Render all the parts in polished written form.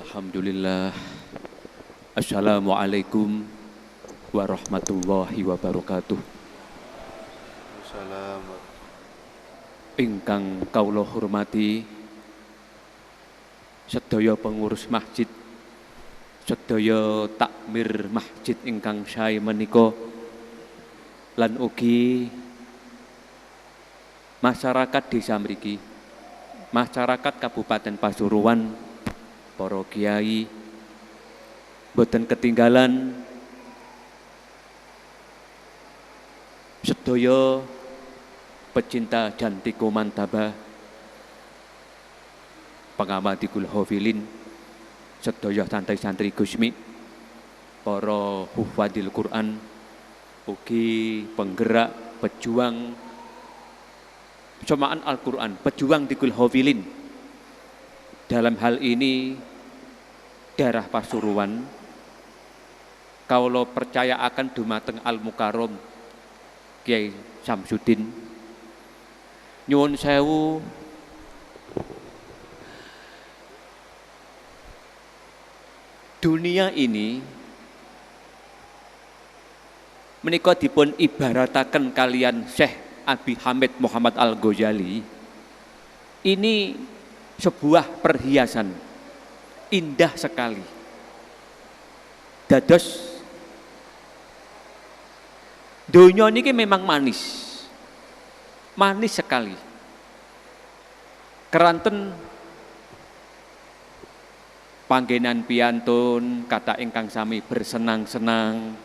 Alhamdulillah. Assalamualaikum warahmatullahi wabarakatuh. Salam. Ingkang kawula hormati sedaya pengurus masjid, sedaya takmir masjid ingkang sae menika, lan ugi masyarakat desa mriki, masyarakat Kabupaten Pasuruan, para kiai, boten ketinggalan sedaya pecinta Jantiko Mantaba, pengamati Hafilin, sedaya santri-santri Gusmi, para hufadzil Quran, ugi penggerak, pejuang Jamaah Al-Quran, pejuang di Hafilin. Dalam hal ini daerah Pasuruan, kaulo percaya akan dumateng Al-Mukarram Kiai Samsudin. Nyuwun sewu, dunia ini menika dipun ibarataken kalian Syekh Abi Hamid Muhammad Al-Ghazali. Ini sebuah perhiasan indah sekali. Dados donya niki memang manis. Manis sekali. Keranten panggenan piantun kata ingkang sami bersenang-senang,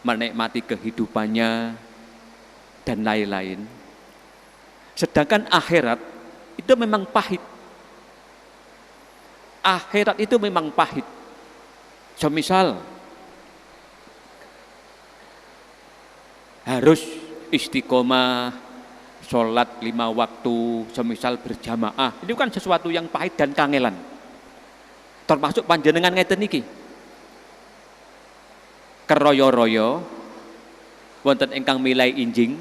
menikmati kehidupannya dan lain-lain. Sedangkan akhirat itu memang pahit. Akhirat itu memang pahit. Semisal harus istiqomah, sholat 5 waktu, semisal berjamaah, itu kan sesuatu yang pahit dan kangelan. Termasuk panjenengan ngeten niki. Keroyo-royo wonten ingkang milai injing,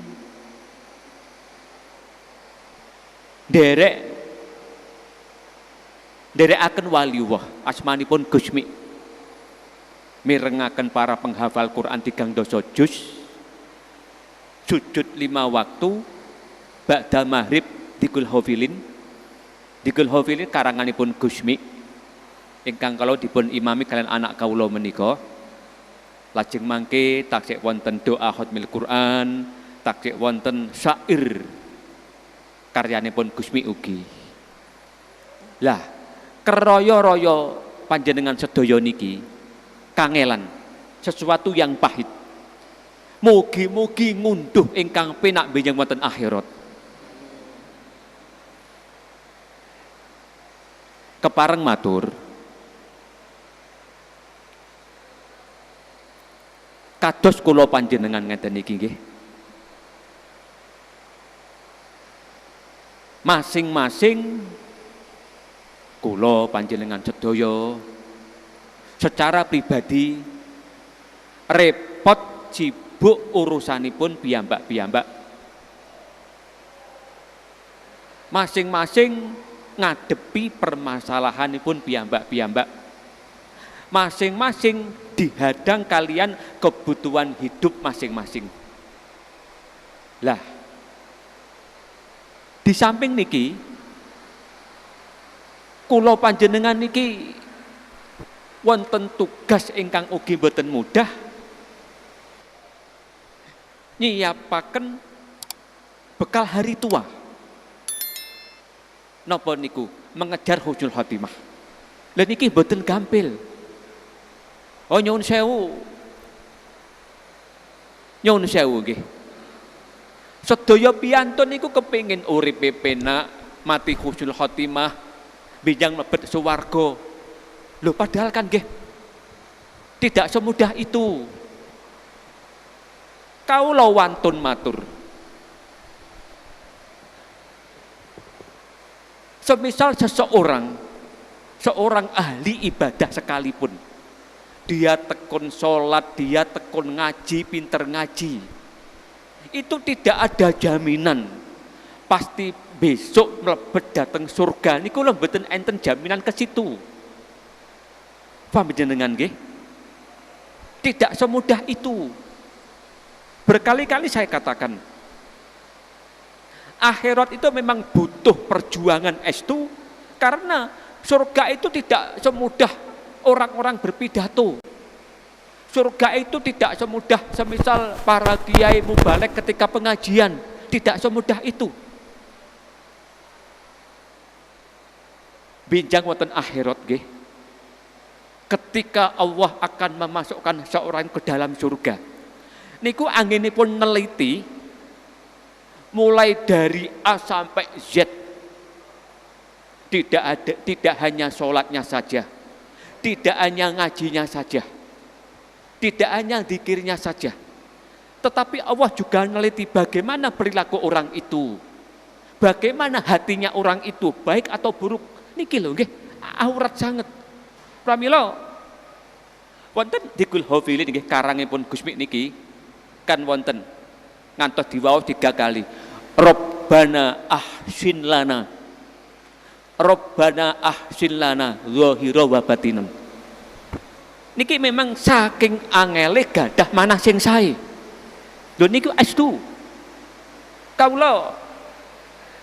derekaken waliullah asmanipun Gusmi, mirengaken para penghafal Quran 3 doso juz, sujud 5 waktu, ba'da maghrib dikul hafilin karanganipun Gusmi, ingkang kalau dipun imami kalian anak kawula menika. Lajeng mangke taksih wonten doa khatmil Quran, taksih wonten syair karyanipun Gusmi ugi. Lah, keroyo-royo panjenengan sedaya niki kangelan sesuatu yang pahit. Mugi-mugi ngunduh ingkang penak benjang wonten akhirat. Kepareng matur, kados kula panjenengan ngeten niki nggih. Masing-masing kula panjenengan sedaya secara pribadi repot sibuk urusanipun piyambak-piyambak. Masing-masing ngadepi permasalahanipun piyambak-piyambak. Masing-masing dihadang kalian kebutuhan hidup masing-masing. Lah, di samping niki kula panjenengan niki wonten tugas ingkang ugi boten mudah, nyiapaken bekal hari tua. Napa niku? Mengejar husnul khotimah. Lha niki boten gampil. Oh nyuwun sewu. Nyuwun sewu nggih. Sedaya piyantun niku kepengin uripe penak, mati husnul khotimah, bijang mlebet swarga. Lho padahal kan nggih tidak semudah itu. Kaula wantun matur. Semisal seorang ahli ibadah sekalipun, dia tekun sholat, dia tekun ngaji, pinter ngaji, itu tidak ada jaminan pasti besok mlebet dateng surga. Niku lho mboten enten jaminan ke situ. Paham jenengan nggih? Tidak semudah itu. Berkali-kali saya katakan, akhirat itu memang butuh perjuangan estu, karena surga itu tidak semudah orang-orang berpidato. Surga itu tidak semudah semisal para kiai mubalek ketika pengajian, tidak semudah itu. Binjang wonten akhirat nggih. Ketika Allah akan memasukkan seorang ke dalam surga, niku anginipun neliti mulai dari A sampai Z. Tidak hanya sholatnya saja, tidak hanya ngajinya saja, tidak hanya zikirnya saja, tetapi Allah juga neliti bagaimana perilaku orang itu, bagaimana hatinya orang itu, baik atau buruk. Niki lho nggih, aurat sanget. Pramila wonten dikul hafili nggih karangipun Gusmi niki kan wonten ngantos diwaos 3 kali. Rabbana ahsin lana, Rabbana ahsin lana zahira wa batinan. Niki memang saking angele gadah mana sing sae. Lho niku astu. Kawula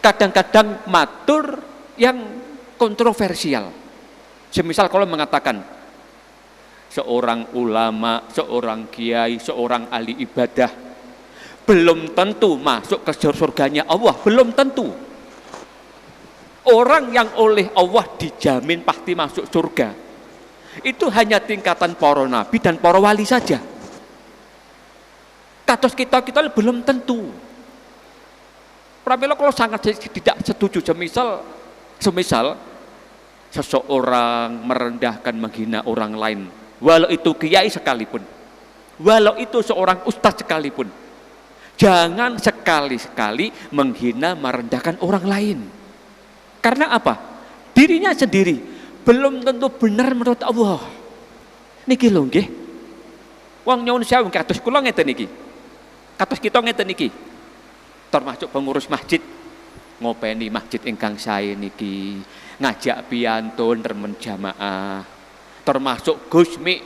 kadang-kadang matur yang kontroversial. Semisal kalau mengatakan seorang ulama, seorang kiai, seorang ahli ibadah belum tentu masuk ke surganya Allah, belum tentu. Orang yang oleh Allah dijamin pasti masuk surga, itu hanya tingkatan para nabi dan para wali saja. Kados kita belum tentu. Pramila kalau sangat tidak setuju semisal seseorang merendahkan, menghina orang lain, walau itu kiai sekalipun, walau itu seorang ustadz sekalipun, jangan sekali-sekali menghina, merendahkan orang lain. Karena apa? Dirinya sendiri belum tentu benar menurut Allah. Niki lho nggih. Wong nyuwun sewu kados kula ngeten niki. Kados kita ngeten niki. Termasuk pengurus masjid, ngopeni masjid ingkang sae niki, ngajak piantun remen jamaah, termasuk Gusmi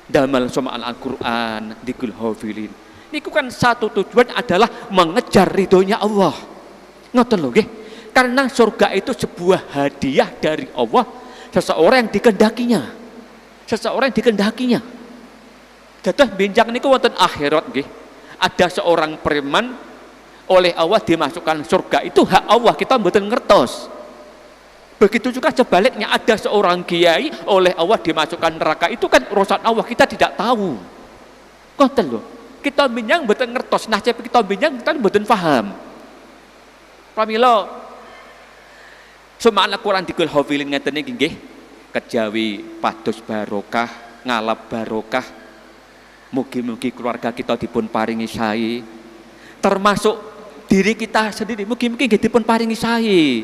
damel somaan Al-Qur'an dikul hafilin. Niku kan satu tujuan adalah mengejar ridhonya Allah. Ngoten lho nggih. Karena surga itu sebuah hadiah dari Allah, seseorang yang dikehendakinya. Seseorang yang dikehendakinya. Dados benjang niku wonten akhirat nggih. Ada seorang preman oleh Allah dimasukkan surga, itu hak Allah, kita mboten ngertos. Begitu juga sebaliknya, ada seorang kiai oleh Allah dimasukkan neraka, itu kan urusan Allah, kita tidak tahu. Ngoten lho. Kita binyang mboten ngertos, nah cepet kita binyang kita mboten paham. Pramila Sumaan Al-Quran dikul hafilin ngeten iki nggih, kejawi pados barokah, ngalap barokah. Mugi-mugi keluarga kita dipun paringi sae, termasuk diri kita sendiri mugi-mugi nggih dipun paringi sae.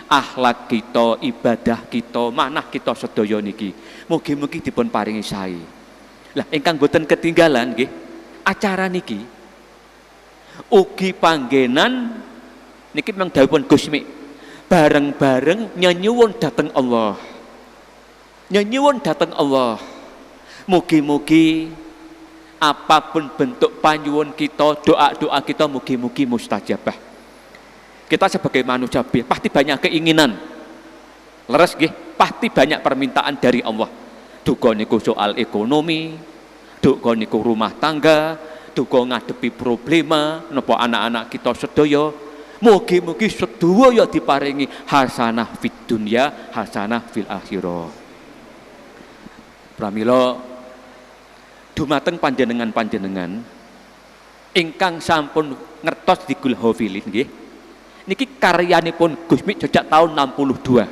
Akhlak kita, ibadah kita, manah kita sedaya niki mugi-mugi dipun paringi sae. Lah ingkang boten ketinggalan nggih, acara niki ugi panggenan niki memang dawuhipun Gusmi, bareng-bareng nyuwun dhateng Allah. Nyuwun dhateng Allah. Mugi-mugi apapun bentuk panyuwun kita, doa-doa kita mugi-mugi mustajabah. Kita sebagai manusia pasti banyak keinginan. Leres nggih, pasti banyak permintaan dari Allah. Duga niku soal ekonomi, duga niku rumah tangga, duga ngadepi problema napa anak-anak kita sedaya. Mugi-mugi sedaya diparingi hasanah fid dunya, hasanah fil akhirah. Pramila dumateng panjenengan-panjenengan ingkang sampun ngertos dikul hafilin nggih. Niki karyanipun Gusmi sejak tahun 62.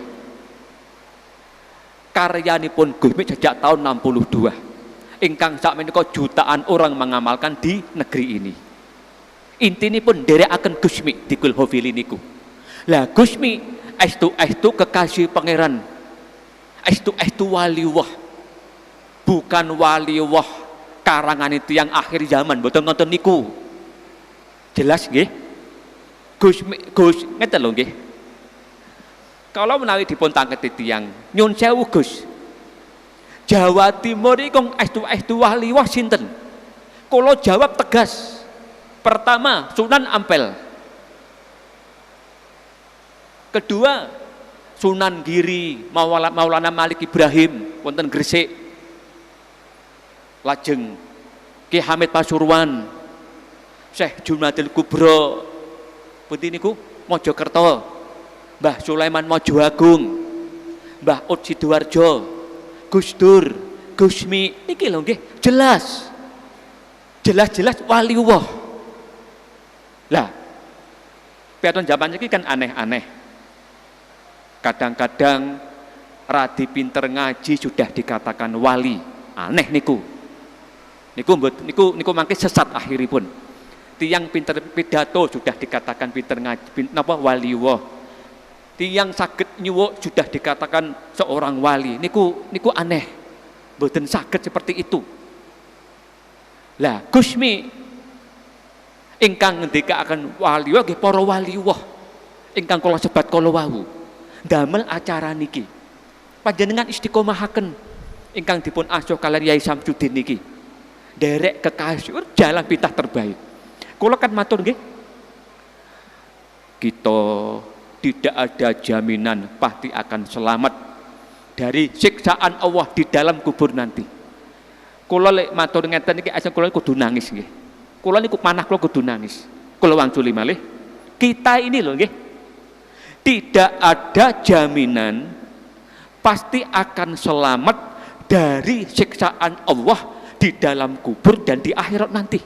Karyanipun Gusmi sejak tahun 62. Ingkang sakmenika jutaan orang mengamalkan di negeri ini. Intinipun nderekaken Gusmi dikul hafilin niku. Lah Gusmi estu kekasih pangeran. Estu waliullah. Bukan waliullah karangan itu yang akhir zaman, mboten ngoten niku. Jelas nggih? Gus ngeten lho nggih. Kalau menawi dipun tangketi tiyang nyun sewu Gus. Jawa Timur iki kong estu waliwah sinten? Kula jawab tegas. Pertama, Sunan Ampel. Kedua, Sunan Giri, Maulana Malik Ibrahim wonten Gresik. Lajeng Ki Hamid Pasuruan, Syekh Jumadil Kubro, pundi niku Mojokerto, Mbah Sulaiman Mojo Agung, Mbah Ut Sidoarjo, Gus Dur, Gusmi, niki lho nggih, jelas waliullah. Lah, piaton zaman iki kan aneh-aneh. Kadang-kadang radi pinter ngaji sudah dikatakan wali, aneh niku. Niku mangke sesat akhiripun. Tiang pinter pidato sudah dikatakan pinter ngaji, napa waliullah. Tiang saged nyuwuk sudah dikatakan seorang wali. Niku aneh. Mboten saged seperti itu. Lah, Gusmi ingkang ngendikaaken waliullah nggih para waliullah ingkang kula sebat kala wau. Damel acara niki. Panjenengan istiqomahaken ingkang dipun asuh kaliyan Yai Samsudin niki. Derek kekasih jalan pitah terbaik. Kula kan matur nggih. Kita tidak ada jaminan pasti akan selamat dari siksaan Allah di dalam kubur nanti. Kula lek matur ngeten iki asal kula kudu nangis nggih. Kula niku manah kula kudu nangis. Kula wangsuli malih. Kita ini lho nggih. Tidak ada jaminan pasti akan selamat dari siksaan Allah di dalam kubur dan di akhirat nanti.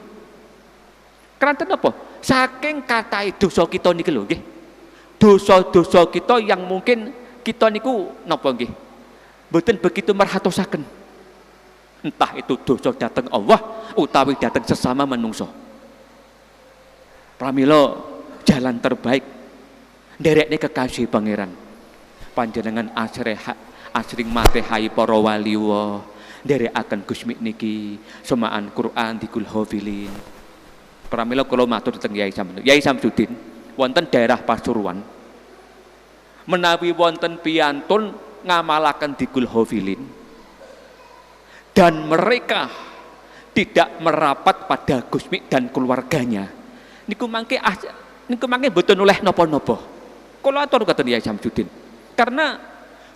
Keranten apa? Saking katai dosa kita niki lho nggih. Dosa-dosa kita yang mungkin kita niku napa nggih? Mboten begitu merhatosaken. Entah itu dosa datang Allah utawi datang sesama manungsa. Pramila jalan terbaik nderekne kekasih pangeran. Panjenengan asring matehai para waliullah, nderekaken Gusmi niki semaan Quran dikul hafilin. Pramila kula matur teng Yai Samsudin wonten daerah Pasuruan. Menawi wonten piyantun ngamalaken dikul hafilin dan mereka tidak merapat pada Gusmi dan keluarganya. Niku mangke mboten oleh napa-napa. Kula atur katen Yai Samsudin. Karena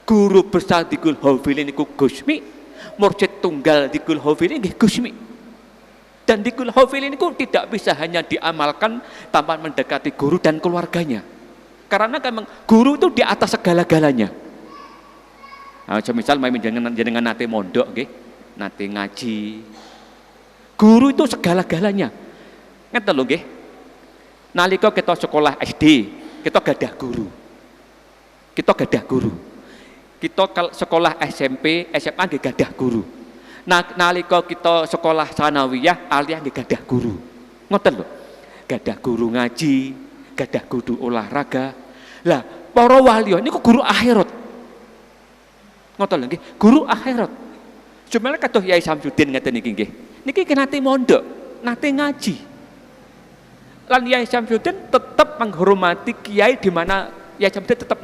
guru besar dikul hafilin niku Gusmi, mursyid tunggal dikul hafilin nggih Gusmi. Dan dikul hafilin niku tidak bisa hanya diamalkan tanpa mendekati guru dan keluarganya. Karena memang guru itu di atas segala-galanya. Nah, misal jenengan nate mondok nggih, nate ngaji. Guru itu segala-galanya. Ngeten lho nggih. Nalika kita sekolah SD, kita gadah guru. Kita sekolah SMP, SMA nggih gadah guru. Nalika kita sekolah sanawiyah, aliyah nggih gadah guru. Ngoten lho. Gadah guru ngaji, gadah guru olahraga. Lah, para wali niku guru akhirat. Ngoten lho nggih, guru akhirat. Cuma kados Yai Samsudin ngeten niki nggih. Niki nate mondok, nate ngaji. Lan Yai Samsudin tetap menghormati kiai di mana Yai Samsudin tetap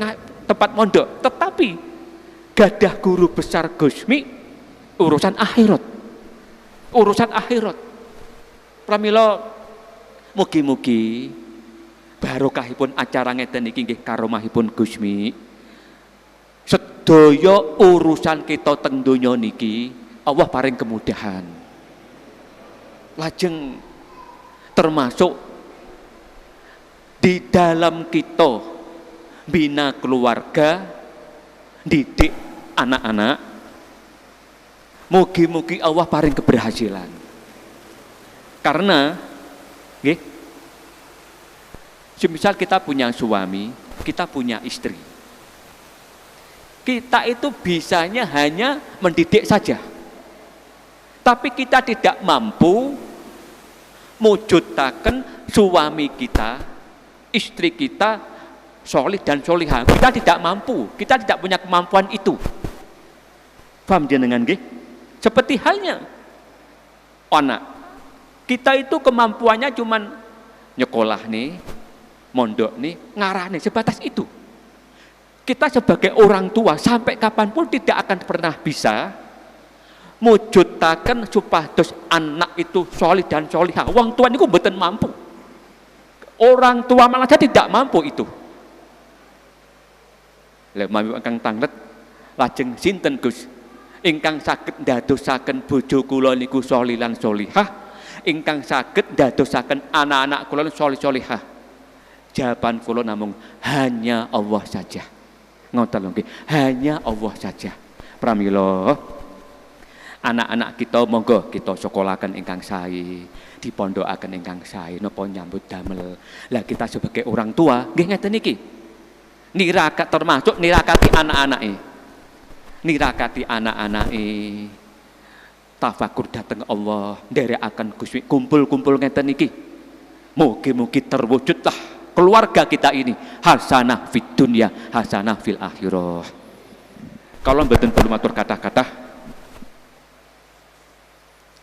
tempat mondok, tetapi gadah guru besar Gusmi urusan akhirat. Pramila mugi-mugi barokahipun acara ngeten iki nggih karomahipun Gusmi. Sedaya urusan kita teng donya niki Allah paring kemudahan. Lajeng termasuk di dalam kita bina keluarga, didik anak-anak. Mugi-mugi Allah paring keberhasilan. Karena nggih, semisal kita punya suami, kita punya istri. Kita itu bisanya hanya mendidik saja. Tapi kita tidak mampu mujudaken suami kita, istri kita solih dan solihah. Kita tidak mampu, kita tidak punya kemampuan itu. Paham jenengan nggih? Seperti halnya anak. Kita itu kemampuannya cuman nyekolah nih, mondok nih, ngarah nih, sebatas itu. Kita sebagai orang tua sampai kapanpun tidak akan pernah bisa mujudaken supados anak itu solih dan solihah. Wong tua niku mboten mampu. Orang tua malah tidak mampu itu. Lha mami ingkang tanglet lajeng sinten Gus ingkang saged ndadosaken bojo kula niku solih lan solihah, ingkang saged ndadosaken anak-anak kula solih solihah? Jawaban kula namung hanya Allah saja. Ngoten lho nggih, hanya Allah saja. Pramila anak-anak kita monggo kita sekolahaken ingkang sae, dipondokaken ingkang sae napa nyambut damel. Lah kita sebagai orang tua nggih ngeten iki. Nirakat termasuk nirakati anak-anake. Nirakati anak-anake. Tafakur dateng Allah, nderekaken Gusti kumpul-kumpul ngeten iki. Mugi-mugi terwujudlah keluarga kita ini hasanah fid dunya, hasanah fil akhirah. Kalau mboten perlu matur kata-kata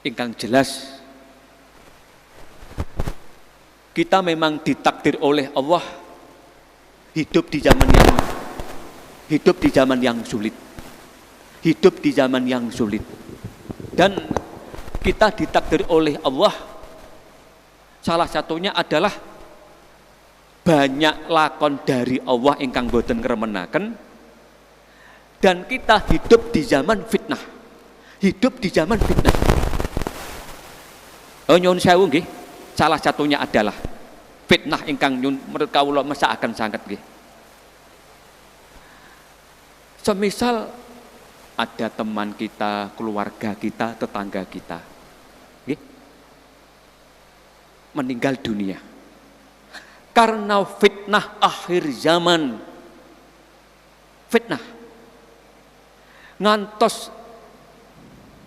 ingkang jelas kita memang ditakdir oleh Allah hidup di zaman yang sulit. Hidup di zaman yang sulit. Dan kita ditakdir oleh Allah salah satunya adalah banyak lakon dari Allah ingkang boten ngremenaken, dan kita hidup di zaman fitnah. Hidup di zaman fitnah. Oh nyuwun sewu nggih, salah satunya adalah fitnah ingkang nyuwun menurut kawula mesakaken sanget nggih. Semisal ada teman kita, keluarga kita, tetangga kita, nggih, meninggal dunia karena fitnah akhir zaman. Fitnah ngantos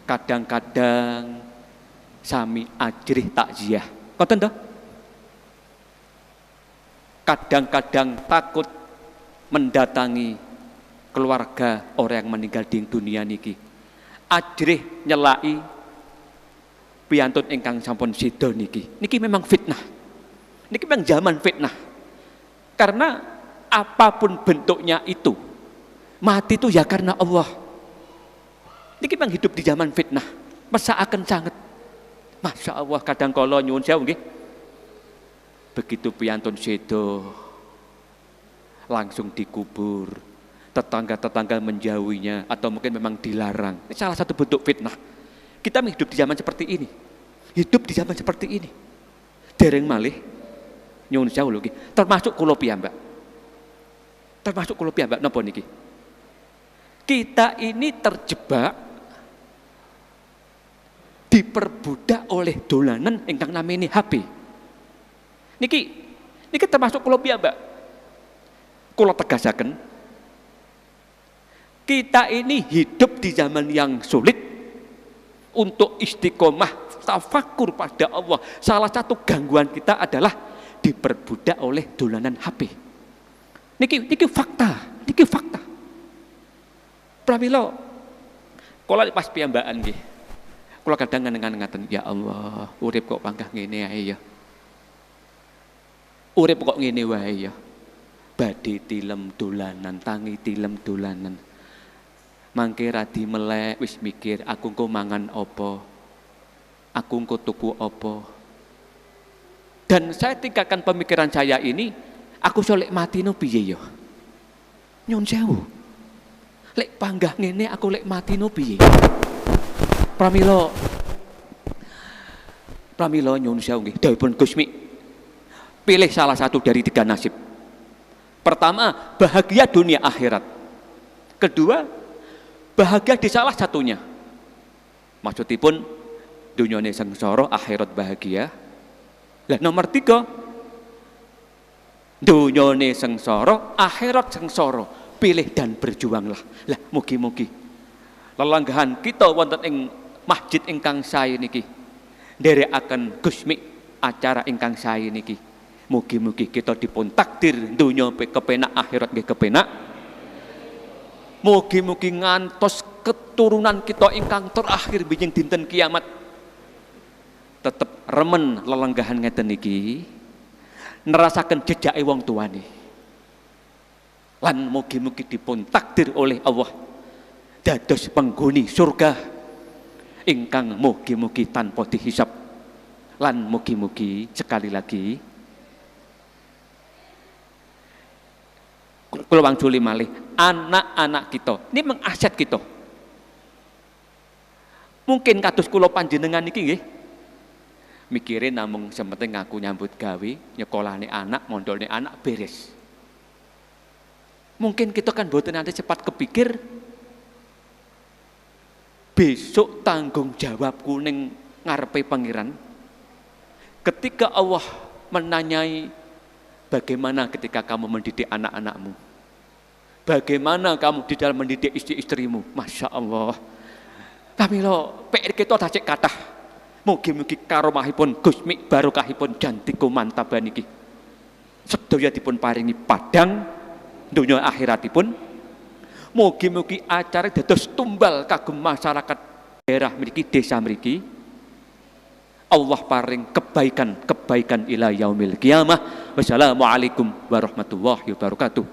kadang-kadang sami ajrih takziah. Ngoten to? Kadang-kadang takut mendatangi keluarga orang yang meninggal di dunia niki. Ajrih nyelai piyantun ingkang sampun sida niki. Niki memang fitnah. Niki memang zaman fitnah. Karena apapun bentuknya itu, mati itu ya karena Allah. Niki memang hidup di zaman fitnah. Mesakaken sanget. Masya Allah, kadang kala nyuwun sewu nggih. Begitu piyantun sedo langsung dikubur, tetangga-tetangga menjauhinya atau mungkin memang dilarang. Ini salah satu bentuk fitnah. Kita hidup di zaman seperti ini. Hidup di zaman seperti ini. Dereng malih nyuwun sewu lho nggih. Termasuk kula piyambak. Termasuk kula piyambak napa niki? Kita ini terjebak diperbudak oleh dolanan ingkang namine HP. Niki termasuk kula piyambak. Kula tegasaken, kita ini hidup di zaman yang sulit. Untuk istiqomah tafakur pada Allah, salah satu gangguan kita adalah diperbudak oleh dolanan HP. Niki fakta, niki fakta. Pramila kula pas piyambakan nggih. Kula kadang ngaten, ya Allah, urip kok panggah ngene ae ya. Urip kok ngene wae ya. Badhe tilem dolanan, tangi tilem dolanan. Mangke radi melek wis mikir aku engko mangan apa? Aku engko tuku apa? Dan saya tingkatkan pemikiran saya ini, aku solek mati no piye ya? Nyun sewu. Lek panggah ngene aku lek mati no piye? Pramila nyun sewu nggih. Dawuhipun Gusmi, pilih salah satu dari 3 nasib. Pertama, bahagia dunia akhirat. Kedua, bahagia di salah satunya. Maksudipun dunyane sengsara, akhirat bahagia. Lah nomor 3, dunyane sengsara, akhirat sengsara. Pilih dan berjuanglah. Lah mugi-mugi lelanggahan kita wonten ing masjid ingkang sae niki nderekaken Gusmi acara ingkang sae niki. Mugi-mugi kita dipun takdir dunya kepenak, akhirat nggih kepenak. Mugi-mugi ngantos keturunan kita ingkang terakhir binjing dinten kiamat tetep remen lelenggahan ngeten niki, nerasaken jejake wong tuane. Lan mugi-mugi dipun takdir oleh Allah dados penghuni surga ingkang mugi-mugi tanpa dihisab. Lan mugi-mugi sekali lagi kula wangsul malih anak-anak kita ini mengaset kita. Mungkin kados kula panjenengan iki nggih mikirin namung sementing aku nyambut gawe, nyekolahne anak, mondolne anak beres. Mungkin kita kan mboten nanti cepat kepikir besok tanggung jawabku ning ngarepe pangeran. Ketika Allah menanyai bagaimana ketika kamu mendidik anak-anakmu, bagaimana kamu di dalam mendidik istri-istrimu, Masya Allah. Tapi lo PR kita tak cek kathah. Mugi-mugi karomahipun Gusmi barokahipun jantiku mantaban iki sedaya dipun paringi padang dunya akhiratipun. Mugi-mugi acara dados tumbal kagem masyarakat daerah mriki, desa mriki. Allah paring kebaikan ila yaumil qiyamah. Wassalamualaikum warahmatullahi wabarakatuh.